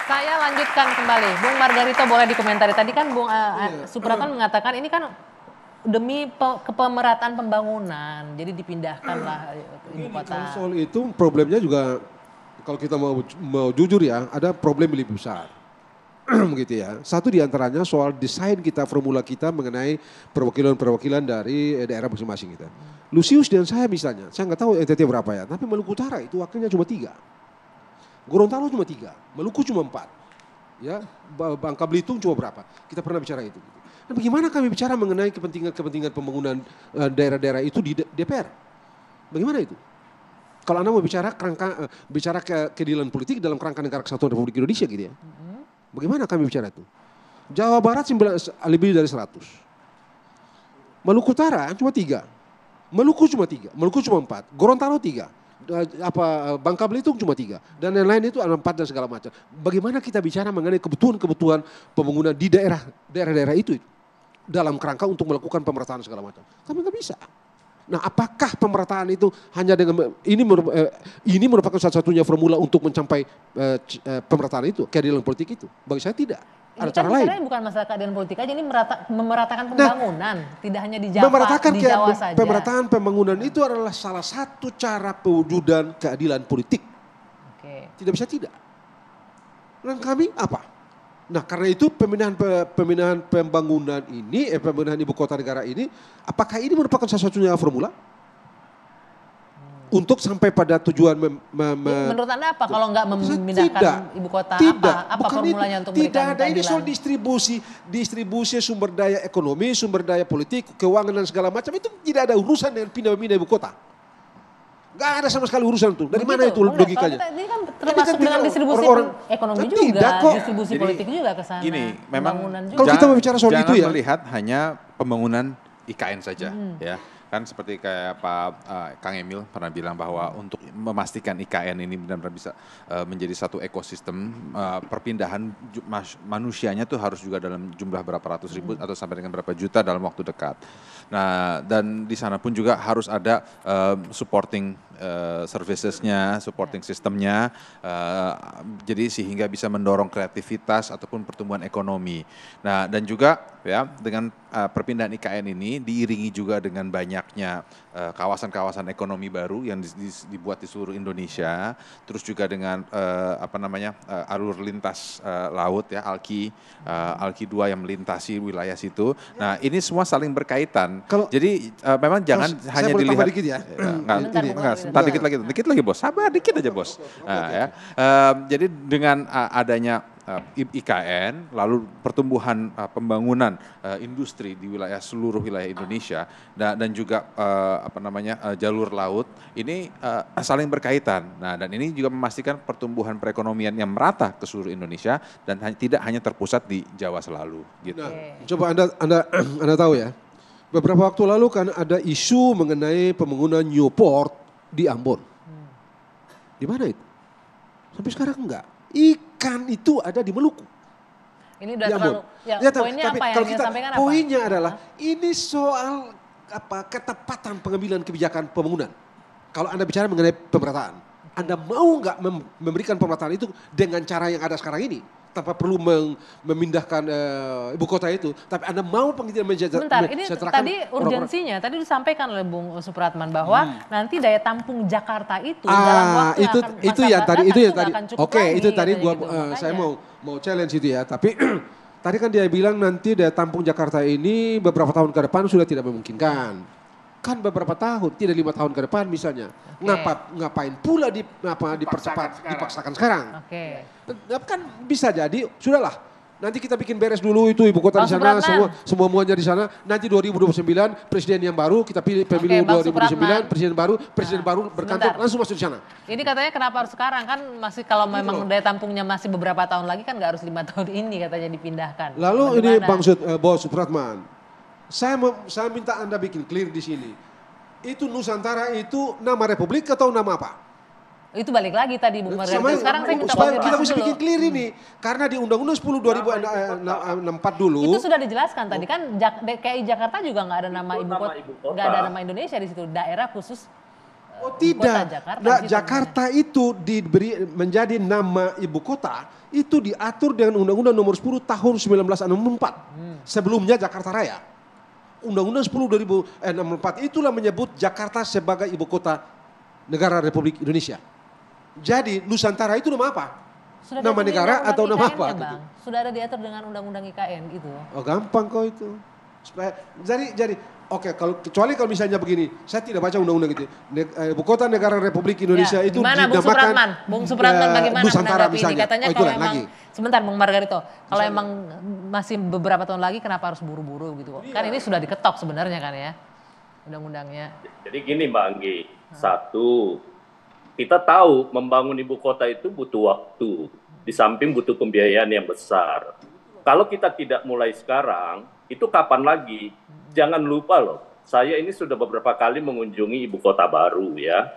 Saya lanjutkan kembali, Bung Margarito boleh dikomentari. Tadi kan Bung Supratman mengatakan ini kan demi kepemerataan pembangunan, jadi dipindahkanlah ibu kota. Kalau soal itu problemnya juga kalau kita mau jujur ya, ada problem lebih besar. Begitu ya. Satu diantaranya soal desain kita, formula kita mengenai perwakilan-perwakilan dari daerah masing-masing kita. Lusius dan saya misalnya, saya nggak tahu NTT berapa ya, tapi Maluku Utara itu wakilnya cuma 3. Gorontalo cuma 3, Maluku cuma 4. Ya, Bangka Belitung cuma berapa? Kita pernah bicara itu. Nah, bagaimana kami bicara mengenai kepentingan pembangunan daerah-daerah itu di DPR? Bagaimana itu? Kalau Anda mau bicara keadilan politik dalam kerangka negara kesatuan Republik Indonesia gitu ya. Bagaimana kami bicara itu? Jawa Barat lebih dari 100. Maluku Utara cuma 3. Maluku cuma 3, Maluku cuma 4, Gorontalo 3. Bangka Belitung cuma 3 dan lain-lain itu ada 4 dan segala macam. Bagaimana kita bicara mengenai kebutuhan pembangunan di daerah-daerah itu dalam kerangka untuk melakukan pemerataan segala macam? Kami nggak bisa. Nah, apakah pemerataan itu hanya dengan ini merupakan satu-satunya formula untuk mencapai pemerataan itu, keadilan politik itu? Bagi saya tidak. Ada cara lain. Ini bukan masalah keadilan politik aja, ini memeratakan pembangunan, tidak hanya di Jawa saja. Pemerataan pembangunan itu adalah salah satu cara pewujudan keadilan politik. Tidak bisa tidak. Dan kami apa? Nah, karena itu pemindahan pembangunan ini, pemindahan ibu kota negara ini, apakah ini merupakan salah satunya formula? Untuk sampai pada tujuan menurut Anda apa kalau nggak memindahkan ibu kota? Apa formulanya untuk memberikan keadilan? Tidak ada, ini soal distribusi sumber daya ekonomi, sumber daya politik, keuangan dan segala macam itu tidak ada urusan dengan pindah-pindah ibu kota. Gak ada sama sekali urusan itu. Dari mana itu logikanya? Ini kan termasuk dengan distribusi ekonomi juga, distribusi politik juga ke sana. Gini, memang kalau kita mau bicara soal itu ya, melihat hanya pembangunan IKN saja, ya. Kan seperti kayak Pak Kang Emil pernah bilang bahwa untuk memastikan IKN ini benar-benar bisa menjadi satu ekosistem, perpindahan manusianya tuh harus juga dalam jumlah berapa ratus ribu atau sampai dengan berapa juta dalam waktu dekat. Nah, dan di sana pun juga harus ada supporting servicesnya, supporting sistemnya, jadi sehingga bisa mendorong kreativitas ataupun pertumbuhan ekonomi. Nah, dan juga ya dengan perpindahan IKN ini diiringi juga dengan banyaknya kawasan-kawasan ekonomi baru yang dibuat di seluruh Indonesia, terus juga dengan alur lintas laut ya, Alki 2 yang melintasi wilayah situ. Nah, ini semua saling berkaitan. Jadi memang jangan hanya dilihat. Dikit ya. Sebentar dikit lagi bos, sabar dikit aja bos. Jadi dengan adanya IKN, lalu pertumbuhan pembangunan industri di seluruh wilayah Indonesia dan juga jalur laut ini saling berkaitan. Nah, dan ini juga memastikan pertumbuhan perekonomian yang merata ke seluruh Indonesia dan tidak hanya terpusat di Jawa selalu. Gitu. Nah, coba anda tahu ya, beberapa waktu lalu kan ada isu mengenai pembangunan Newport di Ambon. Di mana itu? Sampai sekarang enggak. Ikan itu ada di Maluku. Ini udah terlalu, poinnya apa yang disampaikan apa? Poinnya adalah ini soal ketepatan pengambilan kebijakan pembangunan. Kalau Anda bicara mengenai pemerataan, Anda mau nggak memberikan pemerataan itu dengan cara yang ada sekarang ini? Tanpa perlu memindahkan ibu kota itu, tapi Anda mau Bentar, ini tadi urgensinya, tadi disampaikan oleh Bung Supratman bahwa nanti daya tampung Jakarta itu dalam waktu itu tadi saya mau challenge itu ya, tapi tadi kan dia bilang nanti daya tampung Jakarta ini beberapa tahun ke depan sudah tidak memungkinkan. Kan beberapa tahun, tidak 5 tahun ke depan misalnya. Ngapain pula dipaksakan sekarang. Kan bisa jadi, sudahlah. Nanti kita bikin beres dulu itu ibu kota di sana, semuanya di sana. Nanti 2029 presiden yang baru, kita pilih pemilu 2029, presiden baru berkantor langsung masuk di sana. Ini katanya kenapa harus sekarang, kan masih kalau memang daya tampungnya masih beberapa tahun lagi kan nggak harus 5 tahun ini katanya dipindahkan. Lalu ini Bos Supratman. Saya minta Anda bikin clear di sini. Itu Nusantara itu nama republik atau nama apa? Itu balik lagi tadi Bung Margarito. Sekarang saya minta konfirmasi kita mesti bikin clear ini. Karena di Undang-Undang 10 2004 dulu. Itu sudah dijelaskan tadi kan DKI Jakarta juga nggak ada nama ibu kota, nggak ada nama Indonesia di situ. Daerah khusus Oh tidak, Jakarta, nah, di situ Jakarta itu diberi menjadi nama ibu kota itu diatur dengan Undang-Undang Nomor 10 Tahun 1964. Sebelumnya Jakarta Raya. Undang-Undang 10 2064 itulah menyebut Jakarta sebagai ibu kota negara Republik Indonesia. Jadi Nusantara itu nama apa? Sudah Nama diatur di negara Undang-Undang atau nama IKN apa? ya, Gitu. Bang? Sudah ada diatur dengan Undang-Undang IKN itu. Oh gampang kok itu. Supaya jadi oke, kecuali kalau misalnya begini, saya tidak baca undang-undang itu. Ibu kota negara Republik Indonesia Ya, itu gimana Bung dinamakan Supratman? Bung Supratman bagaimana Nusantara menanggapi ini? misalnya. Katanya Oh, kalau itulah, emang lagi. sebentar Bung Margarito, kalau emang masih beberapa tahun lagi kenapa harus buru-buru gitu? Kan ini sudah diketok sebenarnya kan ya undang-undangnya. Jadi gini Mbak Anggi, satu, kita tahu membangun ibu kota itu butuh waktu, di samping butuh pembiayaan yang besar. Kalau kita tidak mulai sekarang, itu kapan lagi? Jangan lupa loh, saya ini sudah beberapa kali mengunjungi ibu kota baru ya,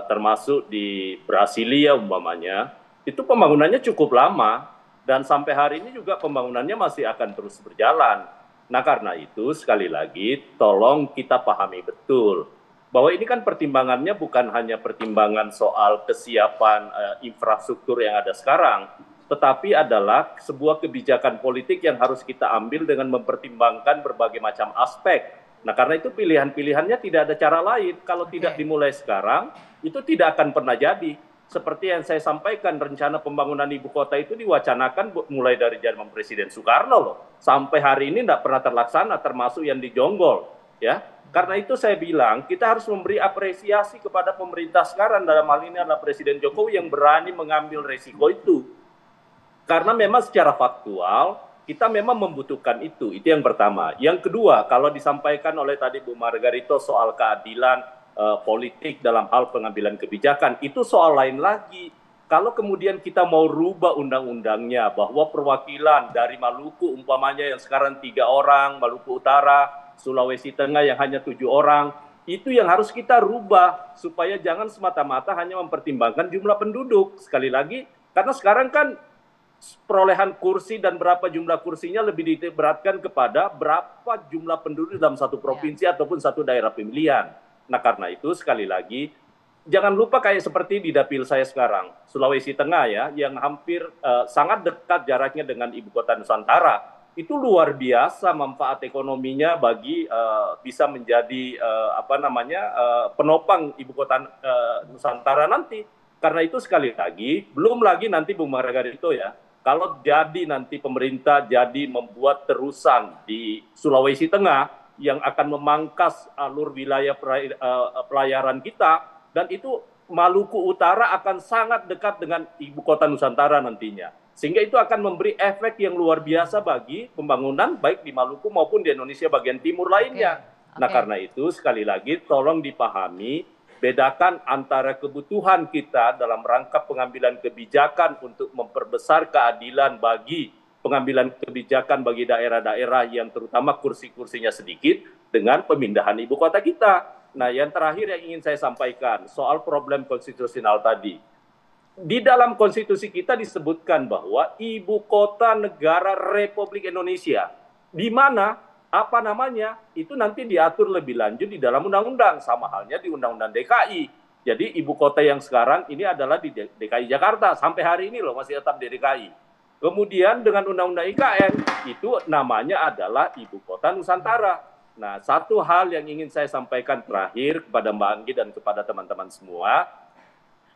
termasuk di Brasilia umpamanya, itu pembangunannya cukup lama, dan sampai hari ini juga pembangunannya masih akan terus berjalan. Nah karena itu sekali lagi tolong kita pahami betul bahwa ini kan pertimbangannya bukan hanya pertimbangan soal kesiapan infrastruktur yang ada sekarang, tetapi adalah sebuah kebijakan politik yang harus kita ambil dengan mempertimbangkan berbagai macam aspek. Nah karena itu pilihan-pilihannya tidak ada cara lain. Kalau tidak dimulai sekarang, itu tidak akan pernah jadi. Seperti yang saya sampaikan, rencana pembangunan ibu kota itu diwacanakan mulai dari zaman Presiden Soekarno loh. Sampai hari ini tidak pernah terlaksana, termasuk yang di Jonggol. Ya. Karena itu saya bilang, kita harus memberi apresiasi kepada pemerintah sekarang, dalam hal ini adalah Presiden Jokowi yang berani mengambil resiko itu. Karena memang secara faktual, kita memang membutuhkan itu yang pertama. Yang kedua, kalau disampaikan oleh tadi Bu Margarito soal keadilan politik dalam hal pengambilan kebijakan, itu soal lain lagi. Kalau kemudian kita mau rubah undang-undangnya, bahwa perwakilan dari Maluku umpamanya yang sekarang 3 orang, Maluku Utara, Sulawesi Tengah yang hanya 7 orang, itu yang harus kita rubah, supaya jangan semata-mata hanya mempertimbangkan jumlah penduduk. Sekali lagi, karena sekarang kan perolehan kursi dan berapa jumlah kursinya lebih diberatkan kepada berapa jumlah penduduk dalam satu provinsi ataupun satu daerah pemilihan. Nah karena itu sekali lagi jangan lupa kayak seperti di dapil saya sekarang, Sulawesi Tengah ya, yang hampir sangat dekat jaraknya dengan ibu kota Nusantara. Itu luar biasa manfaat ekonominya bagi bisa menjadi penopang ibu kota Nusantara nanti. Karena itu sekali lagi, belum lagi nanti Bung Margarito ya, kalau jadi nanti pemerintah jadi membuat terusan di Sulawesi Tengah yang akan memangkas alur wilayah pelayaran kita, dan itu Maluku Utara akan sangat dekat dengan ibu kota Nusantara nantinya. Sehingga itu akan memberi efek yang luar biasa bagi pembangunan baik di Maluku maupun di Indonesia bagian timur lainnya. Nah karena itu sekali lagi tolong dipahami, bedakan antara kebutuhan kita dalam rangka pengambilan kebijakan untuk memperbesar keadilan bagi pengambilan kebijakan bagi daerah-daerah yang terutama kursi-kursinya sedikit dengan pemindahan ibu kota kita. Nah yang terakhir yang ingin saya sampaikan soal problem konstitusional tadi. Di dalam konstitusi kita disebutkan bahwa ibu kota negara Republik Indonesia, di mana apa namanya itu nanti diatur lebih lanjut di dalam undang-undang, sama halnya di undang-undang DKI. Jadi ibu kota yang sekarang ini adalah di DKI Jakarta, sampai hari ini loh masih tetap di DKI. Kemudian dengan undang-undang IKN itu namanya adalah ibu kota Nusantara. Nah satu hal yang ingin saya sampaikan terakhir kepada Mbak Anggi dan kepada teman-teman semua,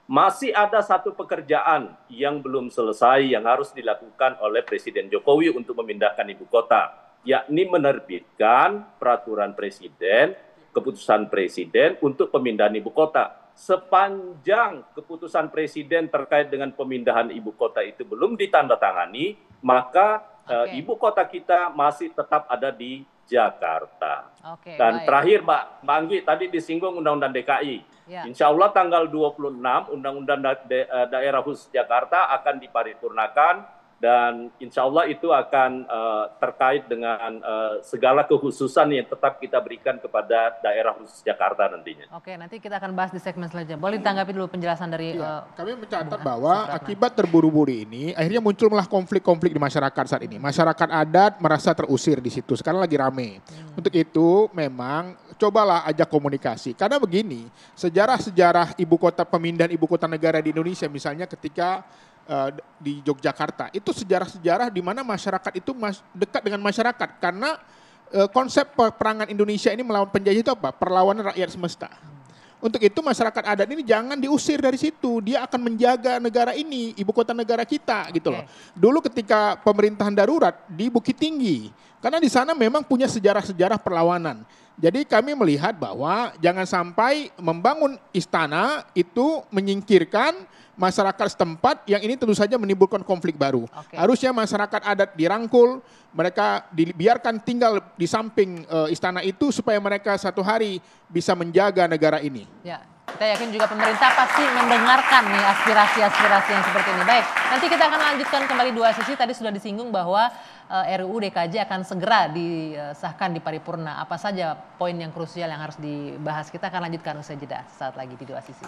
masih ada satu pekerjaan yang belum selesai yang harus dilakukan oleh Presiden Jokowi untuk memindahkan ibu kota, yakni menerbitkan peraturan presiden, keputusan presiden untuk pemindahan ibu kota. Sepanjang keputusan presiden terkait dengan pemindahan ibu kota itu belum ditandatangani, maka ibu kota kita masih tetap ada di Jakarta. Dan terakhir Mbak Anggi, tadi disinggung Undang-Undang DKI. Insya Allah tanggal 26 Undang-Undang Daerah Khusus Jakarta akan diparipurnakan dan insya Allah itu akan terkait dengan segala kekhususan yang tetap kita berikan kepada daerah khusus Jakarta nantinya. Oke, nanti kita akan bahas di segmen selanjutnya. Boleh ditanggapi dulu penjelasan dari kami mencatat bahwa akibat terburu-buru ini akhirnya muncullah konflik-konflik di masyarakat saat ini. Masyarakat adat merasa terusir di situ. Sekarang lagi rame. Untuk itu memang cobalah ajak komunikasi. Karena begini, sejarah-sejarah pemindahan ibu kota negara di Indonesia misalnya ketika di Yogyakarta, itu sejarah-sejarah di mana masyarakat itu dekat dengan masyarakat. Karena konsep peperangan Indonesia ini melawan penjajah itu apa? Perlawanan rakyat semesta. Untuk itu masyarakat adat ini jangan diusir dari situ. Dia akan menjaga negara ini, ibu kota negara kita gitu loh. Dulu ketika pemerintahan darurat di Bukit Tinggi, karena di sana memang punya sejarah-sejarah perlawanan. Jadi kami melihat bahwa jangan sampai membangun istana itu menyingkirkan masyarakat setempat yang ini tentu saja menimbulkan konflik baru. Harusnya masyarakat adat dirangkul, mereka dibiarkan tinggal di samping istana itu supaya mereka satu hari bisa menjaga negara ini. Ya, kita yakin juga pemerintah pasti mendengarkan nih aspirasi-aspirasi yang seperti ini. Baik, nanti kita akan lanjutkan kembali dua sesi. Tadi sudah disinggung bahwa RUU DKJ akan segera disahkan di paripurna. Apa saja poin yang krusial yang harus dibahas? Kita akan lanjutkan usai jeda saat lagi di dua sisi.